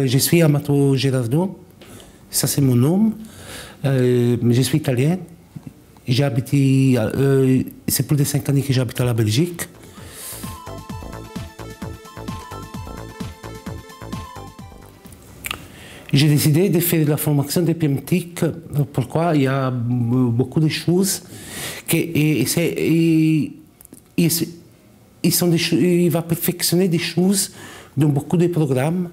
je suis Amato Gerardo, ça c'est mon nom. Je suis italien. J'ai habité, c'est plus de 5 années que j'habite à la Belgique. J'ai décidé de faire la formation de PMTIC. Pourquoi? Il y a beaucoup de choses il va perfectionner des choses dans beaucoup de programmes.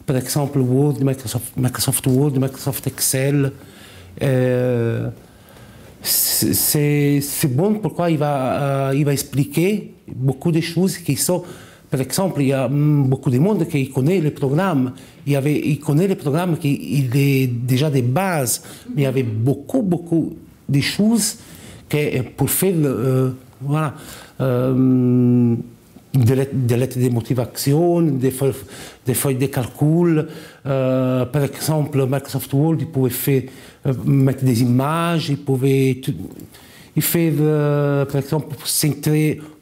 Par exemple, Word, Microsoft Word, Microsoft Excel. C'est bon pourquoi il va expliquer beaucoup de choses qui sont. Par exemple, il y a beaucoup de monde qui connaît les programmes. Il connaît les programmes qui est déjà des bases, mais il y avait beaucoup de choses que pour faire voilà, des lettres de motivation, des feuilles de calcul. Par exemple, Microsoft Word, il pouvait mettre des images, il pouvait faire, par exemple,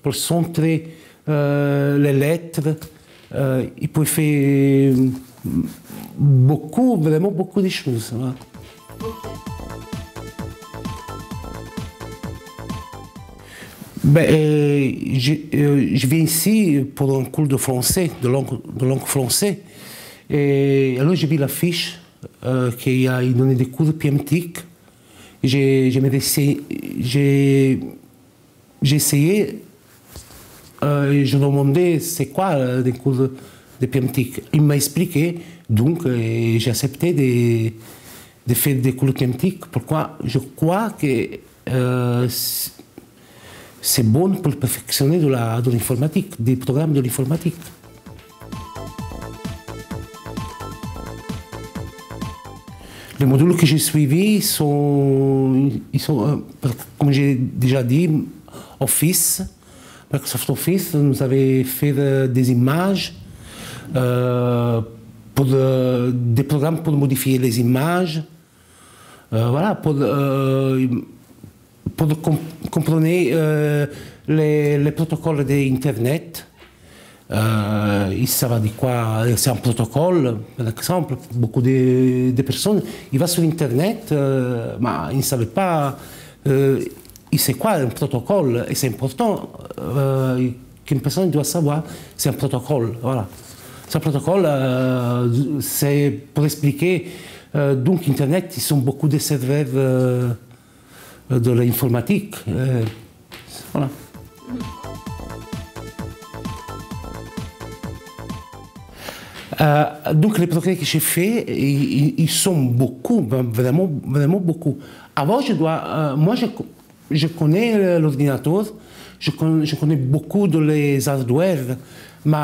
pour centrer les lettres. Il pouvait faire vraiment beaucoup de choses. Voilà. Je viens ici pour un cours de français, de langue française. Et alors j'ai vu l'affiche qui a donné des cours de PMTIC. J'ai essayé, je demandais c'est quoi des cours de PMTIC. Il m'a expliqué, donc j'ai accepté de faire des cours de PMTIC. Pourquoi? Je crois que c'est bon pour perfectionner de l'informatique, des programmes de l'informatique. Les modules que j'ai suivis sont comme j'ai déjà dit, Office, Microsoft Office. Nous avons fait des images, des programmes pour modifier les images, voilà, pour comprendre les protocoles d'Internet. Ça va dire quoi? C'est un protocole, par exemple. Beaucoup de personnes, ils vont sur Internet, mais ils ne savent pas c'est quoi un protocole. Et c'est important qu'une personne doit savoir c'est un protocole. Voilà. C'est un protocole, c'est pour expliquer. Donc, Internet, ils sont beaucoup de serveurs de l'informatique. Voilà. Donc les projets que j'ai faits, ils sont beaucoup, vraiment beaucoup. Avant, moi je connais l'ordinateur, je connais beaucoup de les hardware, mais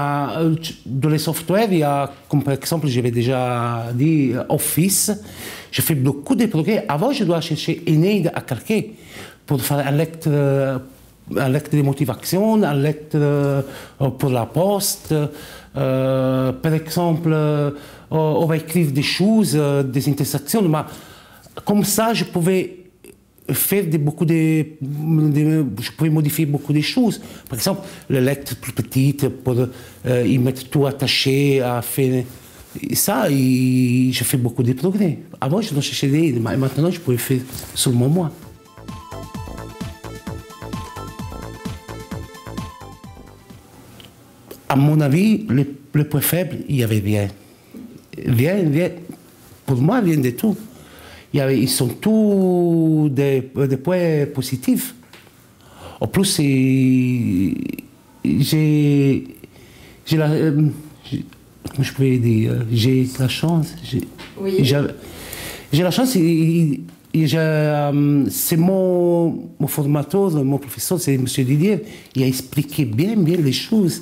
dans les softwares, il y a, comme par exemple, j'avais déjà dit, Office. Je fais beaucoup de projets. Avant, je dois chercher une aide à quelqu'un pour faire un lettre de motivation, un lettre pour la poste. Par exemple, on va écrire des choses, des intersections, mais comme ça, je pouvais faire je pouvais modifier beaucoup de choses. Par exemple, les lettres plus petites, pour y mettre tout attaché, à faire ça, je fais beaucoup de progrès. Avant, je dois chercher des aides, mais maintenant, je pouvais faire seulement moi. À mon avis, le point faible, il y avait rien. Pour moi, rien de tout. Ils sont tous des points positifs. En plus, j'ai comment je peux dire, j'ai la chance. J'ai la chance. C'est mon formateur, mon professeur, c'est M. Didier. Il a expliqué bien les choses.